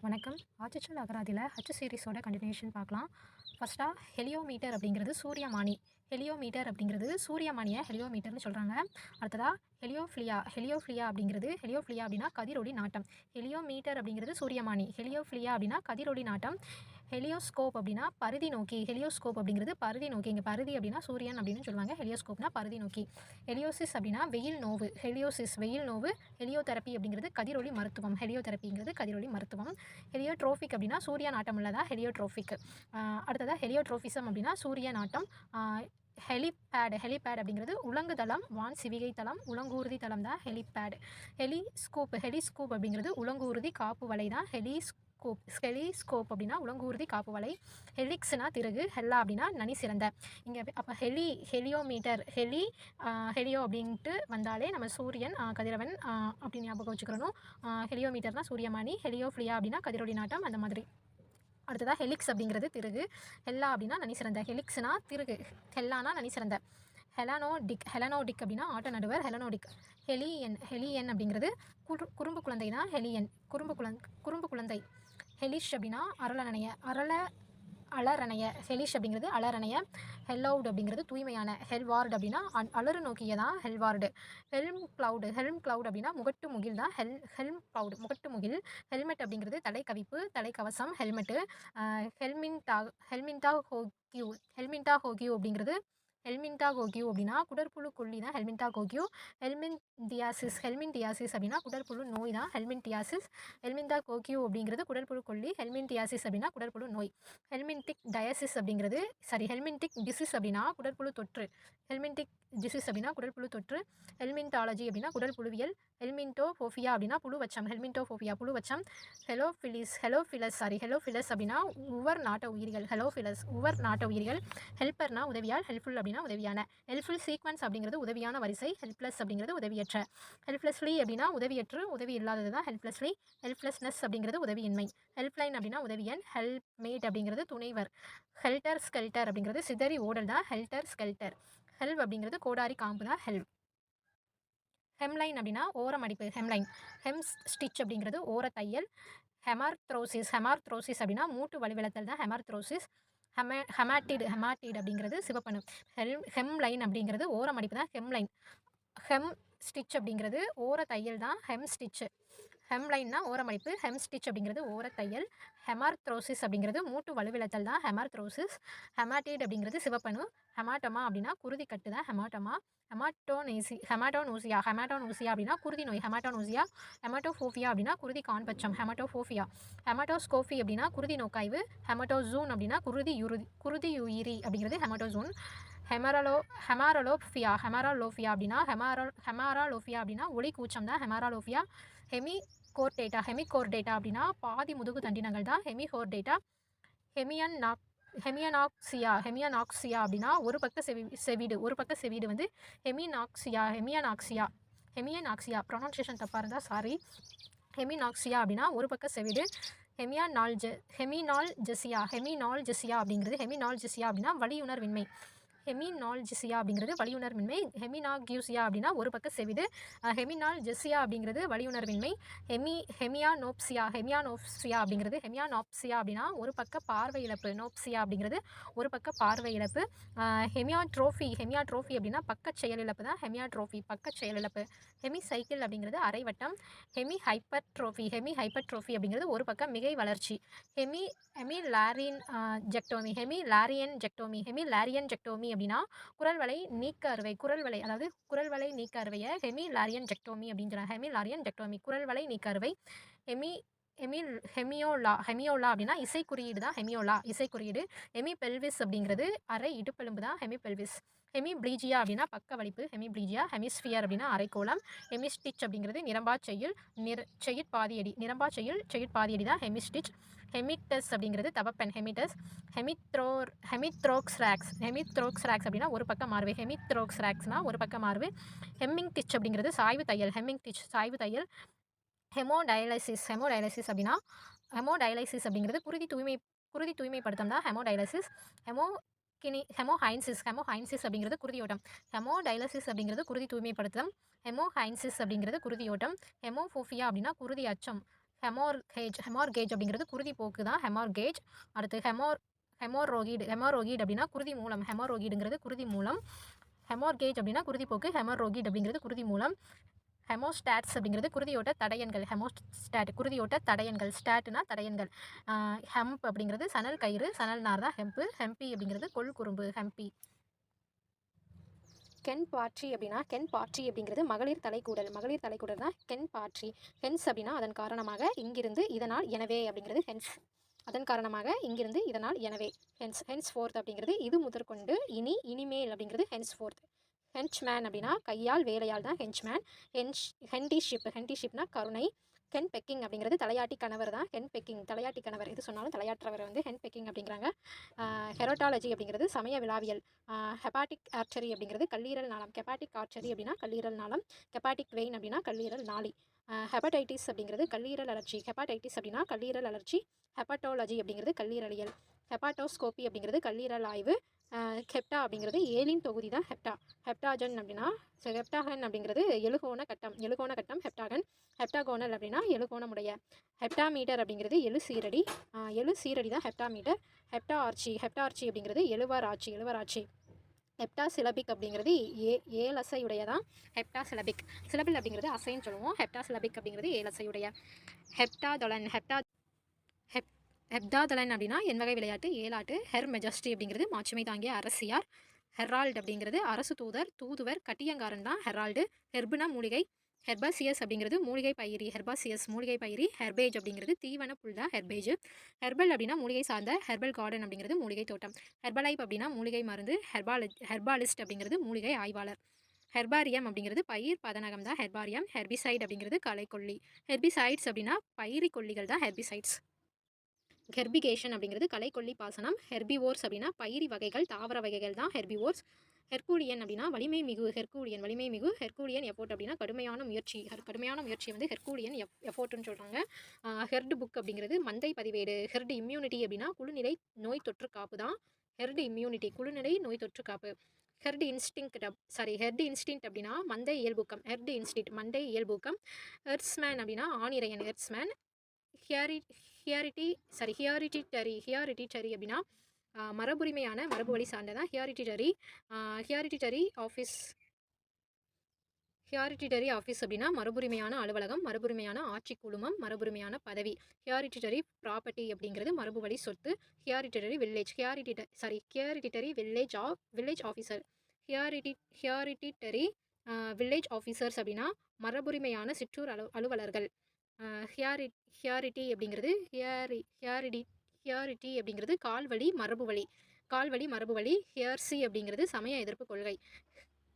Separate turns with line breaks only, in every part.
வணக்கம். ஆச்சச்சல் அகராதியில H சீரிஸோட continuation பார்க்கலாம். ஃபர்ஸ்ட்டா ஹெலியோமீட்டர் அப்படிங்கிறது சூரியமானி. ஹெலியோமீட்டர் அப்படிங்கிறது சூரியமானிய ஹெலியோமீட்டர்னு சொல்றாங்க. அடுத்ததா ஹெலியோஃபிலியா அப்படிங்கிறது ஹெலியோஃபிலியா அப்படின்னா கதிரொளி நாட்டம். ஹெலியோமீட்டர் அப்படிங்கிறது சூரியமானி. ஹெலியோஃபிலியா அப்படின்னா கதிரொளி நாட்டம். ஹெலியோஸ்கோப் அப்படின்னா பரிதி நோக்கி. ஹெலியோஸ்கோப் அப்படிங்கிறது பரிதி நோக்கி. இங்கே பரிதி அப்படின்னா சூரியன் அப்படின்னு சொல்லுவாங்க. ஹெலியோஸ்கோப்னா பரிதி நோக்கி. ஹெலியோசிஸ் அப்படின்னா வெயில் நோவு. ஹெலியோசிஸ் வெயில் நோவு. ஹெலியோதெரப்பி அப்படிங்கிறது கதிரொளி மருத்துவம். ஹெலியோதெரப்பிங்கிறது கதிரொளி மருத்துவம். ஹெலியோட்ரோபிக் அப்படின்னா சூரிய நாட்டம் உள்ளதா ஹெலியோட்ரோபிக். அடுத்ததாக ஹெலியோட்ரோபிசம் அப்படின்னா சூரிய நாட்டம். ஹெலிபேட் அப்படிங்கிறது உலங்கு தளம், வான் சிவிகை தளம், உலங்கூர்தி தளம் தான் ஹெலிபேட். ஹெலிஸ்கூப் அப்படிங்கிறது உலங்கூர்தி காப்பு வலை தான் ஹெலிஸ்கோப் அப்படின்னா உலங்கூர்தி காப்பு வலை. ஹெலிக்ஸ்னா திருகு, ஹெல்லா அப்படின்னா நனி சிறந்த. இங்கே அப்போ ஹெலியோமீட்டர் ஹெலியோ அப்படின்ட்டு வந்தாலே நம்ம சூரியன் கதிரவன் அப்படின்னு ஞாபகம் வச்சுக்கிறணும். ஹெலியோமீட்டர்னா சூரியமானி, ஹெலியோஃபிலியா அப்படின்னா கதிரொளி நாட்டம் அந்த மாதிரி. அடுத்ததாக ஹெலிக்ஸ் அப்படிங்கிறது திருகு, ஹெல்லா அப்படின்னா நனி சிறந்த. ஹெலிக்ஸ்னா திருகு, ஹெல்லானா நனி சிறந்த. ஹெலனோடிக் அப்படின்னா ஆட்ட நடுவர் ஹெலனோடிக். ஹெலியன் அப்படிங்கிறது குறும்பு குழந்தை தான் ஹெலியன், குறும்பு குழந்தை. ஹெலிஷ் அப்படின்னா அலரணைய. ஹெலிஷ் அப்படிங்கிறது அலரணைய. ஹெல்லவுட் அப்படிங்கிறது தூய்மையான. ஹெல்வார்டு அப்படின்னா அலறு நோக்கிய தான் ஹெல்வார்டு. ஹெல்ம் கிளவுட் அப்படின்னா முகட்டு முகில் தான் ஹெல்ம் கிளவுட், முகட்டு முகில். ஹெல்மெட் அப்படிங்கிறது தலைக்கவிப்பு, தலைக்கவசம் ஹெல்மெட்டு. ஹெல்மின்டா ஹோக்யூ அப்படிங்கிறது அப்படின்னா குடற்புழு கொல்லி தான் ஹெல்மின்டாகோக்யூ. ஹெல்மின்டியாசிஸ் அப்படின்னா குடற்புழு நோய் தான் ஹெல்மின்டியாசிஸ். ஹெல்மின்டாகோக்யூ அப்படிங்கிறது குடற்புழு கொல்லி. ஹெல்மின்டியாசிஸ் அப்படின்னா குடற்புழு நோய். ஹெல்மின்டிக் டிசீஸ் அப்படின்னா குடற்புழு தொற்று. ஹெல்மின்டிக் டிசீஸ் அப்படின்னா குடற்புழு தொற்று. ஹெல்மின்டாலஜி அப்படின்னா குடற்புழுவியல். ஹெல்மின்டோஃபோபியா அப்படின்னா புழுவச்சம். புழுவச்சம். ஹெலோஃபிலஸ் அப்படின்னா உவர் நாட்ட உயிரிகள். ஹெல்பர்னா உதவியால். ஹெல்ப்ஃபுல் அப்படின்னா உதவியான. ஹெல்ப்ஃபுல் சீக்வன்ஸ் அப்படிங்கிறது உதவியான வரிசை. ஹெல்ப்லெஸ் அப்படிங்கிறது உதவியற்ற. ஹெல்ப்லெஸ்லி அப்படின்னா உதவியற்று, உதவி இல்லாதது தான் ஹெல்ப்லெஸ்லி. ஹெல்ப்லெஸ்னஸ் அப்படிங்கிறது உதவியின்மை. ஹெல்ப்லைன் அப்படின்னா உதவியன். ஹெல்ப்மேட் அப்படிங்கிறது துணைவர். ஹெல்டர் ஸ்கெல்டர் அப்படிங்கிறது சிதறி ஓடல் தான் ஹெல்டர் ஸ்கெல்டர். ஹெல்ப் அப்படிங்கிறது கோடாரி காம்பு தான் ஹெல்ப். ஹெம்லைன் அப்படின்னா ஓரமடிப்பு ஹெம்லைன். ஹெம் ஸ்டிச் அப்படிங்கிறது ஓரத்தையல். ஹெமார்த்ரோசிஸ் அப்படின்னா மூட்டு வலுவிழத்தல் தான் ஹெமார்த்ரோசிஸ். ஹெமாட்டிட் அப்படிங்கிறது சிவப்பணு. ஹெம்லைன் அப்படிங்கிறது ஓரமடிப்பு தான் ஹெம்லைன். ஹெம் ஸ்டிச் அப்படிங்கிறது ஓரத்தையல் தான் ஹெம் ஸ்டிச். ஹெம்லைன்னா ஓரமடிப்பு, ஹெம் ஸ்டிச் அப்படிங்கிறது ஓரத்தையல். ஹெமார்த்ரோசிஸ் அப்படிங்கிறது மூட்டு வலுவிழத்தல் தான் ஹெமார்த்ரோசிஸ். ஹெமாட்டிட் அப்படிங்கிறது சிவப்பணு. ஹெமாட்டோமா அப்படின்னா குருதிக்கட்டு தான் ஹெமாட்டோமா. ஹெமாட்டோனூசியா அப்படின்னா குருதி நோய் ஹெமாட்டோனூசியா. ஹெமாட்டோஃபோபியா அப்படின்னா குருதி காண்பச்சம் ஹெமாட்டோஃபோபியா. ஹெமாட்டோஸ்கோபி அப்படின்னா குருதி நோக்காய்வு. ஹெமாட்டோசூன் அப்படின்னா குருதியுயிரி அப்படிங்கிறது ஹெமாட்டோசூன். ஹெமாரலோஃபியா அப்படின்னா ஹெமாராலோஃபியா அப்படின்னா ஒளி கூச்சம் தான் ஹெமாராலோஃபியா. ஹெமிகோர்டேட்டா அப்படின்னா பாதி முதுகு தண்டினங்கள் தான் ஹெமிகோர்டேட்டா. ஹெமியனாக்சியா அப்படின்னா ஒரு பக்க செவிடு வந்து ஹெமியனாக்சியா ப்ரொனன்சியேஷன் தப்பாக இருந்தால் சாரி. ஹெமினாக்சியா அப்படின்னா ஒரு பக்க செவிடு. ஹெமினால்ஜெசியா அப்படின்னா வலியுணர்வின்மை. ஹெமினாக்யூசியா அப்படின்னா ஒரு பக்க செவிடு. ஹெமினால்ஜெசியா அப்படிங்கிறது வலியுணர்வின்மை. ஹெமியானோப்சியா அப்படின்னா ஒரு பக்க பார்வை இழப்பு. நோப்சியா அப்படிங்கிறது ஒரு பக்க பார்வை இழப்பு. ஹெமியாட்ரோஃபி அப்படின்னா பக்க செயலிழப்பு தான் ஹெமியாட்ரோஃபி, பக்க செயலிழப்பு. ஹெமிசைக்கிள் அப்படிங்கிறது அரைவட்டம். ஹெமிஹைப்பர்ட்ரோஃபி அப்படிங்கிறது ஒரு பக்க மிகை வளர்ச்சி. ஹெமிலாரியன் ஜெக்டோமி அப்படின்னா குரல்வளை நீக்க அறுவை, நீக்க அறுவையை ஹெமிலாரியன் ஜெக்டோமி அப்படின்னு சொல்கிறாங்க. ஹெமிலாரியன் ஜெக்டோமி குரல்வளை நீக்க அறுவை. ஹெமியோலா அப்படின்னா இசைக்குறியீடு தான் இசைக்குறியீடு. ஹெமிபெல்விஸ் அப்படிங்கிறது அரை இடுப்பெலும்பு தான் ஹெமிபெல்விஸ். ஹெமிப்ளீஜியா அப்படின்னா பக்க வலிப்பு ஹெமிப்ளீஜியா. ஹெமிஸ்பியர் அப்படின்னா அரைக்கோளம். ஹெமிஸ்டிச் அப்படிங்கிறது நிரம்பா செய்யுள் செய்யுட்பாதியடி. செய்யுட்பாதியடி தான் ஹெமிஸ்டிச். ஹெமிட்டஸ் அப்படிங்கிறது தவப்பெண் ஹெமிட்டஸ். ஹெமித்ரோக்ஸ்ராக்ஸ் அப்படின்னா ஒரு பக்க மார்பு. ஹெமித்ரோக்ஸ்ராக்ஸ்னா ஒரு பக்க மார்பு. ஹெம்மிங்டிச் அப்படிங்கிறது சாய்வு தையல். ஹெமோடயாலிசிஸ் அப்படிங்கிறது குருதி தூய்மைப்படுத்தும் தான் ஹெமோடயாலிசிஸ். ஹெமோஹைன்சிஸ் அப்படிங்கிறது குருதியோட்டம். ஹெமோடயாலிசிஸ் அப்படிங்கிறது குருதி தூய்மைப்படுத்தும். ஹெமோஹைன்சிஸ் அப்படிங்கிறது குருதியோட்டம். ஹெமோஃபோபியா அப்படின்னா குருதி அச்சம். ஹெமார்கேஜ் அப்படிங்கிறது குருதி போக்கு தான் ஹெமார்கேஜ். அடுத்து ஹெமோரோகிட் அப்படின்னா குருதி மூலம். ஹெமோரோகிடுங்கிறது குருதி மூலம். ஹெமார்கேஜ் அப்படின்னா குருதி போக்கு. ஹெமோரோகிட் அப்படிங்கிறது குருதி மூலம். ஹெமோஸ்டாட்ஸ் அப்படிங்கிறது குருதியோட்ட தடயன்கள். ஹெமோஸ்டாட் குருதியோட்ட தடயன்கள். ஸ்டாட்னா தடயன்கள். ஹெம்ப் அப்படிங்கிறது சணல் கயிறு. சணல் நார் தான் ஹெம்பு. ஹெம்பி அப்படிங்கிறது கொள்குறும்பு. ஹெம்பி. கென் பாட்ரி அப்படிங்கிறது மகளிர் தலைக்கூடல். மகளிர் தலைக்கூடல் தான் கென் பாட்ரி. ஹென்ஸ் அப்படின்னா அதன் காரணமாக, இங்கிருந்து, இதனால், எனவே அப்படிங்கிறது ஹென்ஸ். அதன் காரணமாக, இங்கிருந்து, இதனால், எனவே. ஹென்ஸ் ஃபோர்த் அப்படிங்கிறது இது முதற்கொண்டு, இனி, இனிமேல் அப்படிங்கிறது ஹென்ஸ் ஃபோர்த். ஹென்ச்மேன் அப்படின்னா கையால் வேலையால் தான் ஹென்ச்மேன். ஹெண்டிஷிப்னா கருணை. ஹென் பெக்கிங் அப்படிங்கிறது தலையாட்டி கணவர் தான். ஹென் பெக்கிங் தலையாட்டி கணவர். இது சொன்னாலும் தலையாற்றவர் வந்து ஹென் பெக்கிங் அப்படிங்கிறாங்க. ஹெரோட்டாலஜி அப்படிங்கிறது சமய விழாவியல். ஹெப்பாட்டிக் ஆர்ச்சரி அப்படிங்கிறது கல்லீரல் நாளம். ஹெப்பாட்டிக் ஆர்ச்சரி அப்படின்னா கல்லீரல் நாளம். ஹெப்பாட்டிக் வெயின் அப்படின்னா கல்லீரல் நாளி. ஹெப்படைட்டிஸ் அப்படிங்கிறது கல்லீரல் அலர்ஜி. ஹெப்படைட்டிஸ் அப்படின்னா கல்லீரல் அலர்ஜி. ஹெப்படாலஜி அப்படிங்கிறது கல்லீரலியல். ஹெப்பாட்டோஸ்கோப்பி அப்படிங்கிறது கல்லீரல் ஆய்வு. ஹெப்டா அப்படிங்கிறது ஏலின் தொகுதி தான் ஹெப்டா. ஹெப்டாஜன் அப்படின்னா ஹெப்டாகன் அப்படிங்கிறது எழுகோண கட்டம் ஹெப்டாகன். ஹெப்டாகோனல் அப்படின்னா எழுகோணமுடைய. ஹெப்டாமீட்டர் அப்படிங்கிறது எழு சீரடி தான் ஹெப்டாமீட்டர். ஹெப்டார்ச்சி அப்படிங்கிறது எழுவராட்சி. ஹெப்டாசிலபிக் அப்படிங்கிறது ஏலசையுடையதான் ஹெப்டாசிலபிக். சிலபிள் அப்படிங்கிறது அசைன்னு சொல்லுவோம். ஹெப்டாசிலபிக் அப்படிங்கிறது ஏலசையுடைய. ஹெப்தாதலன் அப்படின்னா என் வகை விளையாட்டு ஏலாட்டு. மெஜஸ்டி அப்படிங்கிறது மாட்சிமை தாங்கிய அரசியார். ஹெரால்டு அப்படிங்கிறது அரசு தூதுவர் கட்டியங்காரன் தான் ஹெரால்டு. ஹெர்புனா மூலிகை. ஹெர்பாசியஸ் அப்படிங்கிறது மூலிகை பயிரி. ஹெர்பேஜ் அப்படிங்கிறது தீவன புல் தான் ஹெர்பேஜ். ஹெர்பல் அப்படின்னா மூலிகை சார்ந்த. ஹெர்பல் கார்டன் அப்படிங்கிறது மூலிகை தோட்டம். ஹெர்பலைப் அப்படின்னா மூலிகை மருந்து. ஹெர்பாலிஸ்ட் அப்படிங்கிறது மூலிகை ஆய்வாளர். ஹெர்பாரியம் அப்படிங்கிறது பயிர் பதனகம் தான் ஹெர்பாரியம். ஹெர்பிசைட் அப்படிங்கிறது களைக்கொல்லி. ஹெர்பிசைட்ஸ் அப்படின்னா பயிரி கொல்லிகள் தான் ஹெர்பிசைட்ஸ். ஹெர்பிகேஷன் அப்படிங்கிறது களைக்கொல்லி பாசனம். ஹெர்பிவோர்ஸ் அப்படின்னா பயிரி வகைகள் தாவர வகைகள் தான் ஹெர்பிவோர்ஸ். ஹெர்கூலியன் அப்படின்னா வலிமை மிகு. ஹெர்கூலியன் எஃபோர்ட் அப்படின்னா கடுமையான முயற்சி வந்து ஹெர்கூலியன் எஃபோர்ட்னு சொல்கிறாங்க. ஹெர்டு புக் அப்படிங்கிறது மந்தை பதிவேடு. ஹெர்டு இம்யூனிட்டி அப்படின்னா குழுநிலை நோய் தொற்று காப்பு தான் ஹெர்டு இம்யூனிட்டி. குழுநிலை நோய் தொற்று காப்பு. ஹெர்டு இன்ஸ்டிங்க்ட் அப்படின்னா மந்தை இயல்பூக்கம். மந்தை இயல்பூக்கம். ஹெர்ட்ஸ்மேன் அப்படின்னா ஆணிரையன். ஹெர்ட்ஸ்மேன். ஹியாரிட்டிட்டரி அப்படின்னா மரபுரிமையான மரபு வழி சார்ந்ததான் ஹியாரிட்டிட்டரி ஆஃபீஸ் அப்படின்னா மரபுரிமையான அலுவலகம், மரபுரிமையான ஆட்சி குழுமம், மரபுரிமையான பதவி. ஹியாரிட்டிட்டரி ப்ராப்பர்ட்டி அப்படிங்கிறது மரபு வழி சொத்து. ஹியாரிட்டிட்டரி வில்லேஜ் ஆஃபீஸர். ஹியாரிட்டிட்டரி வில்லேஜ் ஆஃபீஸர்ஸ் அப்படின்னா மரபுரிமையான சிற்றூர் அலுவலர்கள். ஹியாரிட்டி அப்படிங்கிறது ஹியாரிட்டி அப்படிங்கிறது கால்வழி மரபுவழி. ஹியர்சி அப்படிங்கிறது சமய எதிர்ப்பு கொள்கை.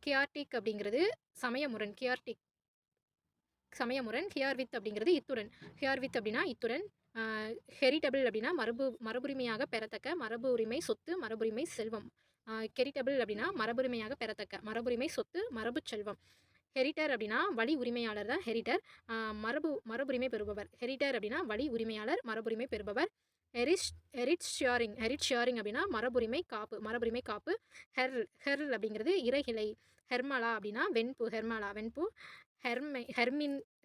கியார்டிக் அப்படிங்கிறது சமயமுரண். ஹியார்வித் அப்படிங்கிறது இத்துடன். ஹியார்வித் அப்படின்னா இத்துடன். ஹெரிட்டபிள் அப்படின்னா மரபுரிமையாக பெறத்தக்க மரபு உரிமை சொத்து மரபுரிமை செல்வம். கெரிட்டபிள் அப்படின்னா மரபுரிமையாக பெறத்தக்க மரபுரிமை சொத்து மரபு செல்வம். ஹெரிட்டர் அப்படின்னா வழி உரிமையாளர் தான் ஹெரிட்டர். மரபுரிமை பெறுபவர். ஹெரிட்டர் அப்படின்னா வழி உரிமையாளர் மரபுரிமை பெறுபவர். ஹெரிட் ஷியரிங் அப்படின்னா மரபுரிமை காப்பு. ஹெர்ல் அப்படிங்கிறது இறைகிளை. ஹெர்மலா அப்படின்னா வெண்பு.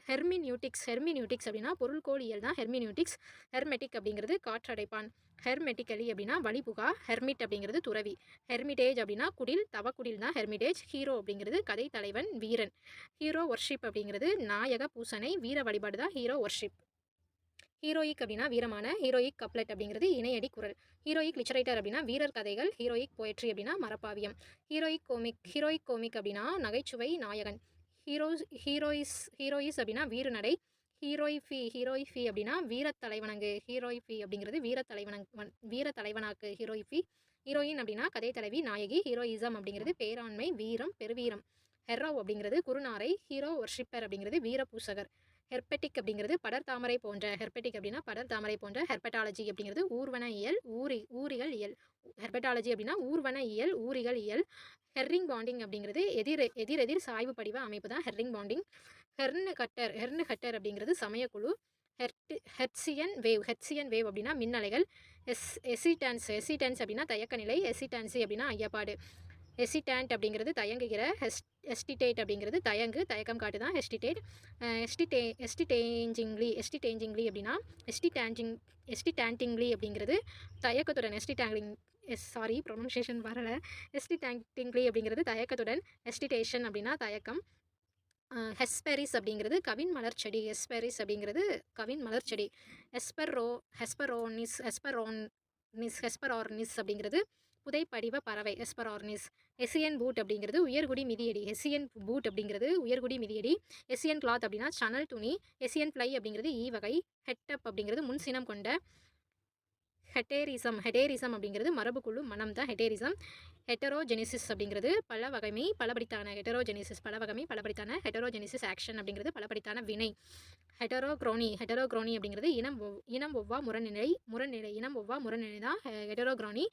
ஹெர்மினியூட்டிக்ஸ் அப்படின்னா பொருள்கோளியல் தான் ஹெர்மினியூட்டிக்ஸ். ஹெர்மெட்டிக் அப்படிங்கிறது காற்றடைப்பான். ஹெர்மெட்டிக்கலி அப்படின்னா வழிபுகா. ஹெர்மிட் அப்படிங்கிறது துறவி. ஹெர்மிடேஜ் அப்படின்னா குடில் தவக்குடில் தான் ஹெர்மிடேஜ். ஹீரோ அப்படிங்கிறது கதை தலைவன் வீரன். ஹீரோ ஒர்ஷிப் அப்படிங்கிறது நாயக பூசனை வீர வழிபாடு தான் ஹீரோ ஒர்ஷிப். ஹீரோயிக் அப்படின்னா வீரமான. ஹீரோயிக் கப்லெட் அப்படிங்கிறது இணையடி குரல். ஹீரோயிக் லிட்ரேச்சர் அப்படின்னா வீரர் கதைகள். ஹீரோயிக் போயட்ரி அப்படின்னா மரப்பாவியம். ஹீரோயிக் கோமிக் அப்படின்னா நகைச்சுவை நாயகன். ஹீரோயிஸ் அப்படின்னா வீறுநடை. ஹீரோயிஃபி அப்படின்னா வீரத்தலைவனங்கு. ஹீரோயிஃபி அப்படிங்கிறது வீரத்தலைவனாக்கு ஹீரோயிஃபி. ஹீரோயின் அப்படின்னா கதை தலைவி நாயகி. ஹீரோயிசம் அப்படிங்கிறது பேராண்மை வீரம் பெருவீரம். ஹெரோ அப்படிங்கிறது குருநாரை. ஹீரோ ஒர்ஷிப்பர் அப்படிங்கிறது வீரபூசகர். ஹெர்பெட்டிக் அப்படிங்கிறது படர்தாமரை போன்ற. ஹெர்பட்டாலஜி அப்படிங்கிறது ஊர்வன இயல் ஊரிகள் இயல். ஹெர்பட்டாலஜி அப்படின்னா ஊர்வன இயல் ஊரிகள் இயல். ஹெர்ரிங் பாண்டிங் அப்படிங்கிறது எதிரெதிர் சாய்வு படிவ அமைப்பு தான் ஹெர்ரிங் பாண்டிங். ஹெர்னு கட்டர் அப்படிங்கிறது சமயக்குழு. ஹெர்ட்சியன் வேவ் அப்படின்னா மின்னலைகள். எசிடன்ஸ் அப்படின்னா தயக்க நிலை. எசிடன்சி அப்படின்னா ஐயப்பாடு. ஹெசிடேண்ட் அப்படிங்கிறது தயங்குகிற, ஹெஸ்டிடேட் அப்படிங்கிறது தயக்கம் காட்டு தான் ஹெஸ்டிடேட். எஸ்டிடேஞ்சிங்லி அப்படின்னா எஸ்டிடேண்டிங்லி அப்படிங்கிறது தயக்கத்துடன், ப்ரொனன்சியேஷன் வரலை. எஸ்டிடேண்டிங்லி அப்படிங்கிறது தயக்கத்துடன், எஸ்டிடேஷன் அப்படின்னா தயக்கம். ஹெஸ்பெரிஸ் அப்படிங்கிறது கவின் மலர்ச்செடி. ஹெஸ்பெரிஸ் அப்படிங்கிறது கவின் மலர்ச்செடி. ஹெஸ்பெரார்னிஸ் அப்படிங்கிறது புதைப்படிவ பறவை. ஹெஸ்பெரார்னிஸ். எசியன் பூட் அப்படிங்கிறது உயர்குடி மிதியடி. எசியன் கிளாத் அப்படின்னா சணல் துணி. எசியன் ஃப்ளை அப்படிங்கிறது ஈ வகை. ஹெட்டப் அப்படிங்கிறது முன்சினம் கொண்ட. ஹெட்டேரிசம் அப்படிங்கிறது மரபுக்குழு மனம் தான் ஹெட்டேரிசம். ஹெட்டரோஜெனிசிஸ் அப்படிங்கிறது பலபடித்தான. ஹெட்டரோஜெனிசிஸ் ஆக்ஷன் அப்படிங்கிறது பலபடித்தான வினை. ஹெட்டரோக்ரோனி அப்படிங்கிறது இனம் ஒவ்வா முரண்நிலை தான் ஹெட்டரோக்ரோனி.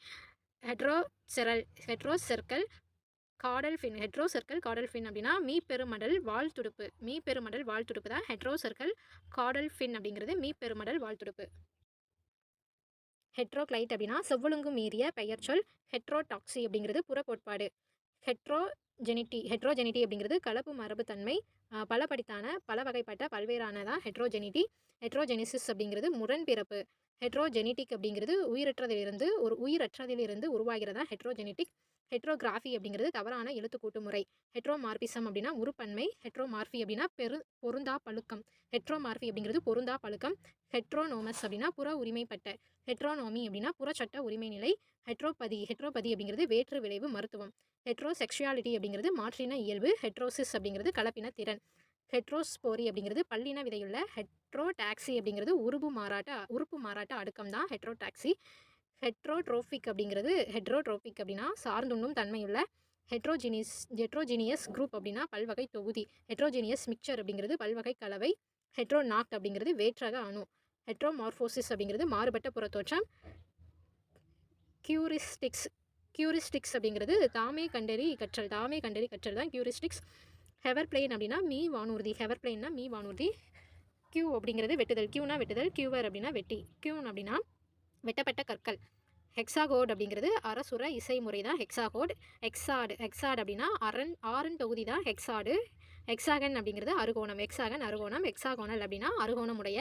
ஹெட்ரோசர்க்கல் காடல் ஃபின் அப்படின்னா மீப்பெருமடல் வாழ்த்துடுப்பு தான் ஹெட்ரோசர்க்கல் காடல் ஃபின் அப்படிங்கிறது மீப்பெருமடல் வாழ்த்துடுப்பு. ஹெட்ரோக்ளைட் அப்படின்னா செவ்வொழுங்கு மீறிய பெயர்ச்சொல். ஹெட்ரோடாக்சி அப்படிங்கிறது புறக்கோட்பாடு. ஹெட்ரோஜெனிட்டி அப்படிங்கிறது கலப்பு மரபுத்தன்மை. பலபடித்தான, பல வகைப்பட்ட, பல்வேறானதான் ஹெட்ரோஜெனிட்டி. ஹெட்ரோஜெனிசிஸ் அப்படிங்கிறது முரண்பிறப்பு. ஹெட்ரோஜெனிட்டிக் அப்படிங்கிறது உயிரற்றதிலிருந்து உருவாகிறதா ஹெட்ரோஜெனிட்டிக். ஹெட்ரோகிராஃபி அப்படிங்கிறது தவறான எழுத்துக்கூட்டு முறை. ஹெட்ரோமார்பிசம் அப்படின்னா உருப்பன்மை. ஹெட்ரோமார்பி அப்படின்னா பொருந்தா பழுக்கம். ஹெட்ரோனோமஸ் அப்படின்னா புற உரிமைப்பட்ட. ஹெட்ரோனோமி அப்படின்னா புறச்சட்ட உரிமை நிலை. ஹெட்ரோபதி அப்படிங்கிறது வேற்று விளைவு மருத்துவம். ஹெட்ரோசெக்ஷுவாலிட்டி அப்படிங்கிறது மாற்றின இயல்பு. ஹெட்ரோசிஸ் அப்படிங்கிறது கலப்பின திறன். ஹெட்ரோஸ்போரி அப்படிங்கிறது பல்லின விதையுள்ள. ஹெட்ரோடாக்சி அப்படிங்கிறது உறுப்பு மாறாட்ட அடுக்கம் தான் ஹெட்ரோடாக்சி. ஹெட்ரோட்ரோபிக் அப்படின்னா சார்ந்துண்ணும் தன்மையுள்ள. ஹெட்ரோஜினியஸ் குரூப் அப்படின்னா பல்வகை தொகுதி. ஹெட்ரோஜினியஸ் மிக்சர் அப்படிங்கிறது பல்வகை கலவை. ஹெட்ரோநாக்ட் அப்படிங்கிறது வேற்றக அணு. ஹெட்ரோமார்போசிஸ் அப்படிங்கிறது மாறுபட்ட புறத்தோற்றம். கியூரிஸ்டிக்ஸ் அப்படிங்கிறது தாமே கண்டறி கற்றல் தான் கியூரிஸ்டிக்ஸ். ஹெவர்பிளேன் அப்படின்னா மீ வானூர்தி. கியூ அப்படிங்கிறது வெட்டுதல். கியூவர் அப்படின்னா வெட்டி. கியூன் அப்படின்னா வெட்டப்பட்ட கற்கள். ஹெக்ஸாகோட் அப்படிங்கிறது அரசுர இசை முறை தான் ஹெக்ஸாகோட். எக்ஸாட் அப்படின்னா ஆரன் தொகுதி தான் ஹெக்ஸாடு. ஹெக்ஸாகன் அப்படிங்கிறது அறுகோணம். ஹெக்ஸாகோனல் அப்படின்னா அறுகோணமுடைய.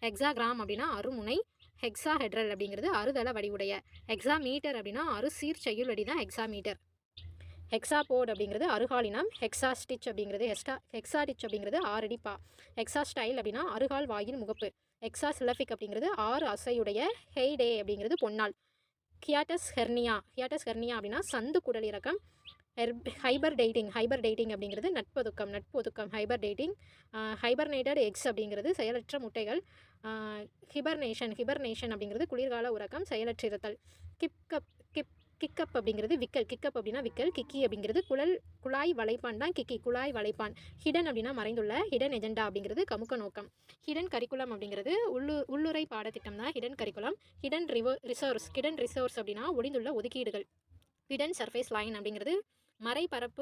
ஹெக்ஸாகிராம் அப்படின்னா அறுமுனை. ஹெக்ஸாஹெட்ரல் அப்படிங்கிறது அறுதள வடிவுடைய. ஹெக்ஸாமீட்டர் அப்படின்னா சீர் செய்யுள் தான் ஹெக்ஸாமீட்டர். ஹெக்ஸாபோட் அப்படிங்கிறது அறுகாலினம். ஹெக்ஸாடிச் அப்படிங்கிறது 6 அடி பா. ஹெக்ஸாஸ்டைல் அப்படின்னா அறுகால் வாயில் முகப்பு. ஹெக்ஸாசிலபிக் அப்படிங்கிறது 6 அசையுடைய. ஹெய்டே அப்படிங்கிறது பொன்னால். ஹியாட்டஸ் ஹெர்னியா அப்படின்னா சந்து குடல் இறக்கம். ஹைபர்டேட்டிங் அப்படிங்கிறது நட்பொதுக்கம். ஹைபர்னேட்டட் எக்ஸ் அப்படிங்கிறது செயலற்ற முட்டைகள். ஹிபர்னேஷன் அப்படிங்கிறது குளிர்கால உறக்கம், செயலற்றிருத்தல். கிக்கப் அப்படிங்கிறது விக்கல். அப்படின்னா விக்கல். கிக்கி அப்படிங்கிறது குழாய் வளைப்பான் தான் குழாய் வளைப்பான். ஹிடன் அப்படின்னா மறைந்துள்ள. ஹிடன் எஜெண்டா அப்படிங்கிறது கமுக்க நோக்கம். ஹிடன் கரிக்குலம் அப்படிங்கிறது உள்ளுரை பாடத்திட்டம் தான் ஹிடன் கரிக்குலம். ஹிடன் ரிசோர்ஸ் அப்படின்னா ஒளிந்துள்ள ஒதுக்கீடுகள். ஹிடன் சர்ஃபேஸ் லைன் அப்படிங்கிறது மறைபரப்பு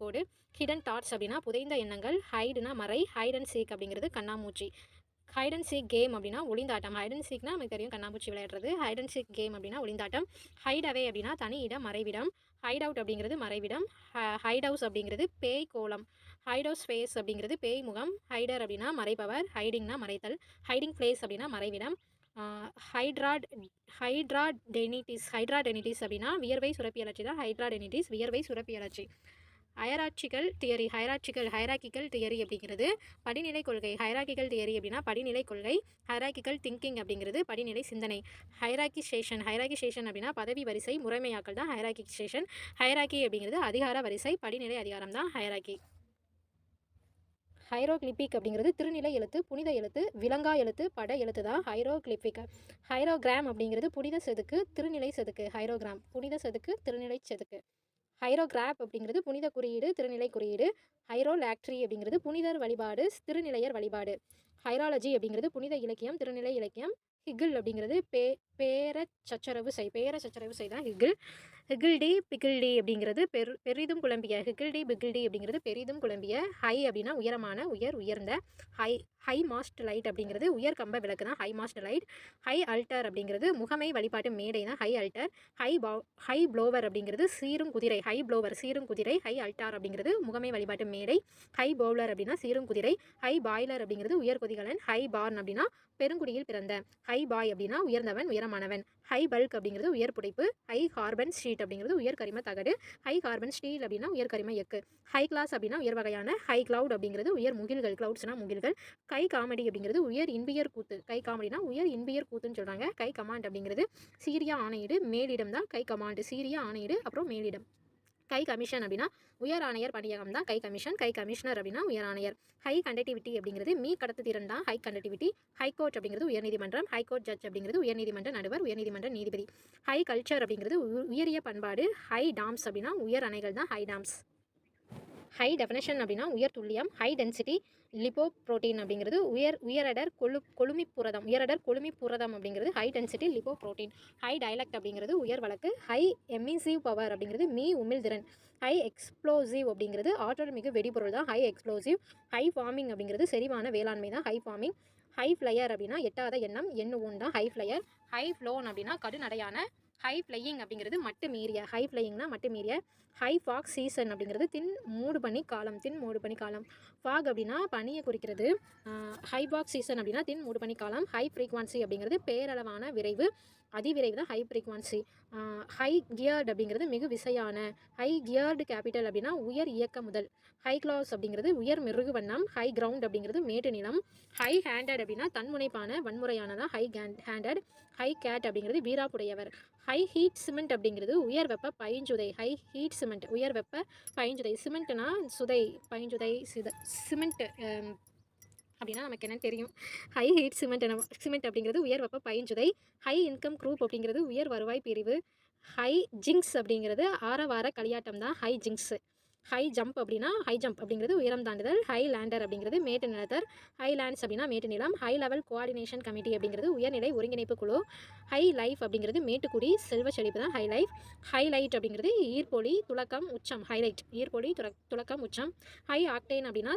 கோடு. ஹிடன் தாட்ஸ் அப்படின்னா புதைந்த எண்ணங்கள். ஹைடுனா மறை. ஹைட் அண்ட் சீக் அப்படிங்கிறது கண்ணாமூச்சி. ஹைட் அண்ட் சீக் கேம் அப்படின்னா ஒளிந்தாட்டம். ஹைட் அண்ட் சீக்னா நமக்கு தெரியும் கண்ணாமூச்சி விளையாடுறது. ஹைட் அண்ட் சீக் கேம் அப்படின்னா ஒளிந்தாட்டம். ஹைட் அவே அப்படின்னா தனி இடம், மறைவிடம். ஹைட் அவுட் அப்படிங்கிறது மறைவிடம். ஹைட் ஹவுஸ் அப்படிங்கிறது பேய் கோலம். ஹைட் ஹவுஸ் ஃபேஸ் அப்படிங்கிறது பேய் முகம். ஹைடர் அப்படின்னா மறைப்பவர். ஹைடிங்னா மறைத்தல். ஹைடிங் பிளேஸ் அப்படின்னா மறைவிடம். ஹைட்ராடெனிட்டிஸ் அப்படின்னா வியர்வை சுரப்பி அழற்சி தான் ஹைட்ராடெனிட்டிஸ், வியர்வை சுரப்பி அழற்சி. ஹைரார்ச்சிக்கல் தியரி அப்படிங்கிறது படிநிலை கொள்கை. ஹைரார்க்கிக்கல் தியரி அப்படின்னா படிநிலை கொள்கை. ஹைரார்க்கிக்கல் திங்கிங் அப்படிங்கிறது படிநிலை சிந்தனை. ஹைரார்க்கிசேஷன் அப்படின்னா பதவி வரிசை முறைமையாக்கல் தான் ஹைரார்க்கிசேஷன். ஹைரார்க்கி அப்படிங்கிறது அதிகார வரிசை, படிநிலை அதிகாரம் தான் ஹைரார்க்கி. ஹைரோக்ளிபிக் அப்படிங்கிறது திருநிலை எழுத்து, புனித எழுத்து, விலங்கா எழுத்து, பட எழுத்து தான் ஹைரோக்ளிபிக். ஹைரோகிராம் அப்படிங்கிறது புனித செதுக்கு, திருநிலை செதுக்கு. ஹைரோகிராம் புனித செதுக்கு, திருநிலை செதுக்கு. ஹைரோகிராப் அப்படிங்கிறது புனித குறியீடு, திருநிலை குறியீடு. ஹைரோலாக்ட்ரி அப்படிங்கிறது புனிதர் வழிபாடு, திருநிலையர் வழிபாடு. ஹைராலஜி அப்படிங்கிறது புனித இலக்கியம், திருநிலை இலக்கியம். ஹிகிள் அப்படிங்கிறது பேரச்சச்சரவு செய் தான் ஹிகிள். ஹிகில்டி பிகில்டி அப்படிங்கிறது பெரிதும் குழம்பிய. ஹிகில்டி பிகில்டி அப்படிங்கிறது பெரிதும் குழம்பிய. ஹை அப்படின்னா உயரமான, உயர்ந்த. ஹை ஹை மாஸ்ட் லைட் அப்படிங்கிறது உயர் கம்ப விளக்கு தான் high mast light. High altar அப்படிங்கிறது முகமை வழிபாட்டு மேடை தான் ஹை அல்டர். ஹை ப்ளோவர் அப்படிங்கிறது சீரும் குதிரை. ஹை ப்ளோவர் சீரும் குதிரை. ஹை அல்டார் அப்படிங்கிறது முகமை வழிபாட்டு மேடை. ஹை பவுலர் அப்படின்னா சீரும் குதிரை. ஹை பாய்லர் அப்படிங்கிறது உயர் கொதிகலன். ஹை பார்ன் அப்படின்னா பெருங்குடியில் பிறந்த. ஹை பாய் அப்படின்னா உயர்ந்தவன், உயரமானவன். ஹை பல்க் அப்படிங்கிறது உயர் புடைப்பு. ஹை கார்பன் ஷீட் அப்படிங்கிறது உயர் கரிம தகடு. ஹை கார்பன் ஸ்டீல் அப்படின்னா உயர் கரிம எக்கு. ஹை கிளாஸ் அப்படின்னா உயர் வகையான. ஹை கிளவுட் அப்படிங்கிறது உயர் முகில்கள். கிளவுட்ஸ்னா முகில்கள். கை காமெடி அப்படிங்கிறது உயர் இன்பியர் கூத்து. கை காமெடினா உயர் இன்பியர் கூத்துன்னு சொல்கிறாங்க. கை கமாண்ட் அப்படிங்கிறது சீரியா ஆணையீடு, மேலிடம் தான் கை கமாண்டு. சீரியா ஆணையீடு அப்புறம் மேலிடம். கை கமிஷன் அப்படின்னா உயர் ஆணையர் பணியகம் தான் கை கமிஷன். கை கமிஷனர் அப்படின்னா உயர் ஆணையர். ஹை கண்டக்டிவிட்டி அப்படிங்கிறது கடத்து திறன் தான் ஹை கண்டக்டிவிட்டி. ஹைகோர்ட் அப்படிங்கிறது உயர்நீதிமன்றம். ஹைகோர்ட் ஜட்ஜ் அப்படிங்கிறது உயர்நீதிமன்ற நடுவர், உயர்நீதிமன்ற நீதிபதி. ஹை கல்ச்சர் அப்படிங்கிறது உயரிய பண்பாடு. ஹை டாம்ஸ் அப்படின்னா உயர் அணைகள் தான் ஹை டாம்ஸ். ஹை டெஃபினேஷன் அப்படின்னா உயர் துல்லியம். ஹை டென்சிட்டி லிப்போ புரோட்டீன் அப்படிங்கிறது உயரடர் கொழுமி புரதம் அப்படிங்கிறது high density lipo protein. High dialect அப்படிங்கிறது உயர் வழக்கு. ஹை எமிசிவ் பவர் அப்படிங்கிறது உமிழ்திறன். ஹை எக்ஸ்ப்ளோசிவ் அப்படிங்கிறது ஆற்றல் மிகு வெடிபொருள் தான் ஹை எக்ஸ்ப்ளோசிவ். ஹை ஃபார்மிங் அப்படிங்கிறது செறிவான வேளாண்மை தான் ஹை ஃபார்மிங். ஹை ஃப்ளையர் அப்படின்னா எட்டாத எண்ணம் எண்ணுவோன் தான் ஹை ஃப்ளையர். ஹை ஃப்ளோன் அப்படின்னா கடுநடையான. ஹை ஃப்ளையிங் அப்படிங்கிறது மட்டு மீறிய. ஹை ஃப்ளையிங்னா மட்டு மீறிய. ஹை ஃபாக் சீசன் அப்படிங்கிறது தின் மூடு பனி காலம். ஃபாக் அப்படின்னா பனியை குறிக்கிறது. ஹை ஃபாக் சீசன் அப்படின்னா தின் மூடு பனி காலம். ஹை ஃப்ரீக்வன்சி அப்படிங்கிறது பேரளவான விரைவு, அதிவிரைவு தான் ஹை ஃப்ரீக்வன்சி. ஹை கியர்டு அப்படிங்கிறது மிகு விசையான. ஹை கியர்டு கேபிட்டல் அப்படின்னா உயர் இயக்க முதல். ஹை கிளாஸ் அப்படிங்கிறது உயர் மெருகு வண்ணம். ஹை கிரவுண்ட் அப்படிங்கிறது மேட்டு நிலம். ஹை ஹேண்டட் அப்படின்னா தன்முனைப்பான, வன்முறையானதான் ஹை ஹேண்டட். ஹை கேட் அப்படிங்கிறது வீராப்புடையவர். ஹை ஹீட் சிமெண்ட் அப்படிங்கிறது உயர் வெப்ப பைஞ்சுதை. ஹை ஹீட் சிமெண்ட் உயர் வெப்ப பைஞ்சுதை. சிமெண்ட்னா சுதை, பைஞ்சுதை சிமெண்ட் அப்படின்னா நமக்கு என்னன்னு தெரியும். ஹை ஹீட் சிமெண்ட் அப்படிங்கிறது உயர் வெப்ப பைஞ்சுதை. ஹை இன்கம் குரூப் அப்படிங்கிறது உயர் வருவாய் பிரிவு. ஹை ஜிங்ஸ் அப்படிங்கிறது ஆரவார களியாட்டம் தான் ஹை ஜிங்ஸ். ஹை ஜம்ப் அப்படிங்கிறது உயரம் தாண்டுதல். ஹை லேண்டர் அப்படிங்கிறது மேட்டு நிலத்தர். ஹை லேண்ட்ஸ் அப்படின்னா மேட்டு நிலம். ஹை லெவல் கோஆர்டினேஷன் கமிட்டி அப்படிங்கிறது உயர்நிலை ஒருங்கிணைப்பு குழு. ஹை லைஃப் அப்படிங்கிறது மேட்டுக்குடி செல்வ செழிப்பு தான் ஹை லைஃப். ஹைலைட் அப்படிங்கிறது ஈர்ப்பொலி துலக்கம் உச்சம். ஹைலைட் ஈர்ப்பொலி துலக்கம் உச்சம். ஹை ஆக்டேன் அப்படின்னா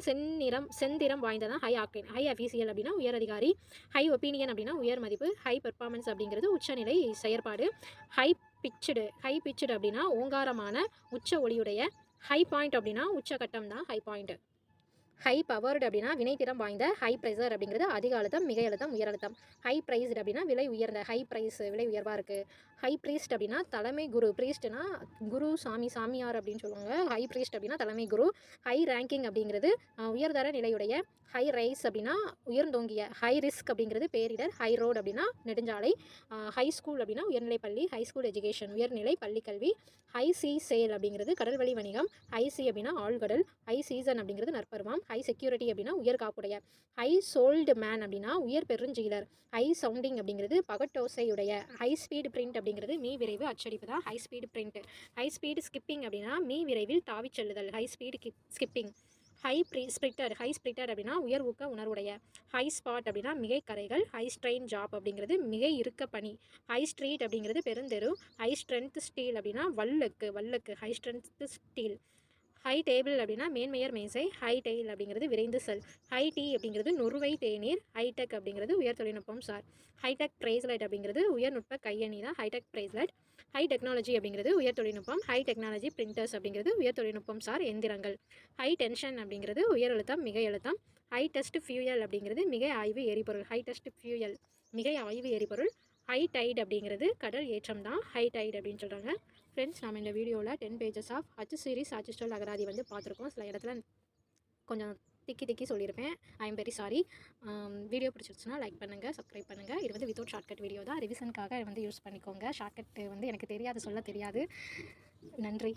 செந்திரம் வாய்ந்ததான் ஹை ஆக்டேன். ஹை அஃபீசியல் அப்படின்னா உயர் அதிகாரி. ஹை ஒப்பீனியன் அப்படின்னா உயர் மதிப்பு. ஹை பெர்ஃபார்மன்ஸ் அப்படிங்கிறது உச்சநிலை செயற்பாடு. ஹை பிச்சுடு அப்படின்னா ஓங்காரமான உச்ச ஒளியுடைய. ஹை பாயிண்ட் அப்படின்னா உச்சகட்டம் தான் ஹை பாயிண்ட். ஹை பவர்டு அப்படின்னா வினைத்திறம் வாய்ந்த. ஹை ப்ரெஷர் அப்படிங்கிறது அதிக அழுத்தம், மிக அழுத்தம், உயர் அழுத்தம். ஹை ப்ரைஸ்டு அப்படின்னா விலை உயர்ந்த. ஹை ப்ரைஸ் விலை உயர்வாக இருக்குது. ஹை ப்ரீஸ்ட் அப்படின்னா தலைமை குரு. ப்ரீஸ்ட்னா குரு, சாமியார் அப்படின்னு சொல்லுவாங்க. ஹை ப்ரீஸ்ட் அப்படின்னா தலைமை குரு. ஹை ரேங்கிங் அப்படிங்கிறது உயர்தர நிலையுடைய. ஹை ரைஸ் அப்படின்னா உயர்ந்தோங்கிய. ஹை ரிஸ்க் அப்படிங்கிறது பேரிடர். ஹை ரோடு அப்படின்னா நெடுஞ்சாலை. ஹை ஸ்கூல் அப்படின்னா உயர்நிலை பள்ளி. ஹை ஸ்கூல் எஜுகேஷன் உயர்நிலை பள்ளி கல்வி. ஹை சி சேல் அப்படிங்கிறது கடல்வழி வணிகம். ஹை சி அப்படின்னா ஆழ்கடல். ஹை சீசன் அப்படிங்கிறது நற்பருவம். ஹை செக்யூரிட்டி அப்படின்னா உயர் காப்புடைய. ஹை சோல்டு மேன் அப்படின்னா உயர் பெருஞ்சீலர். ஹை சவுண்டிங் அப்படிங்கிறது பகட்டோசையுடைய. ஹை ஸ்பீடு பிரிண்ட் அப்படிங்கிறது விரைவு அச்சடிப்பு தான் high speed print. High speed skipping அப்படின்னா விரைவில் தாவிச் செல்லுதல். High speed skipping. High spirited அப்படின்னா உயர் ஊக்க உணர்வுடைய. ஹை ஸ்பாட் அப்படின்னா மிகை கரைகள். ஹை ஸ்ட்ரெயின் ஜாப் அப்படிங்கிறது மிகை இருக்க பணி. ஹை ஸ்ட்ரீட் அப்படிங்கிறது பெருந்தெரு. ஹை ஸ்ட்ரென்த் ஸ்டீல் அப்படின்னா வல்லுக்கு. High strength steel. High table அப்படின்னா மேன்மையர் மேசை. ஹை டெயில் அப்படிங்கிறது விரைந்து செல். ஹை டீ அப்படிங்கிறது நுறுவை தேநீர். ஹைடெக் அப்படிங்கிறது உயர் தொழில்நுட்பம் சார். ஹைடெக் ப்ரைஸ்லைட் அப்படிங்கிறது உயர்நுட்ப கையணி தான் ஹைடெக் ப்ரைஸ்லைட். ஹை டெக்னாலஜி அப்படிங்கிறது உயர் தொழில்நுட்பம். ஹை டெக்னாலஜி பிரிண்டர்ஸ் அப்படிங்கிறது உயர் தொழில்நுட்பம் சார் எந்திரங்கள். ஹை டென்ஷன் அப்படிங்கிறது உயர் அழுத்தம், மிகை அழுத்தம். ஹை டெஸ்ட் ஃபியூயல் அப்படிங்கிறது மிகை ஆய்வு எரிபொருள். ஹை டெஸ்ட் ஃபியூயல் மிகை ஆய்வு எரிபொருள். ஹை டைட் அப்படிங்கிறது கடல் ஏற்றம் தான் ஹை டைட் அப்படின்னு சொல்கிறாங்க. ஃப்ரெண்ட்ஸ், நம்ம இந்த வீடியோவில் 10 pages ஆஃப் ஹச் சீரிஸ் அச்சிஸ்டல் அகராதி வந்து பார்த்துருக்கோம். சில இடத்துல கொஞ்சம் திக்கி சொல்லியிருப்பேன். I am very sorry. Video பிடிச்சிருச்சுன்னா லைக் பண்ணுங்கள், சப்ஸ்கிரைப் பண்ணுங்கள். இது வந்து வித்தவுட் ஷார்ட்கட் வீடியோ தான். ரிவிஷனுக்காக வந்து யூஸ் பண்ணிக்கோங்க. ஷார்ட்கட் வந்து எனக்கு தெரியாது, சொல்ல தெரியாது. நன்றி.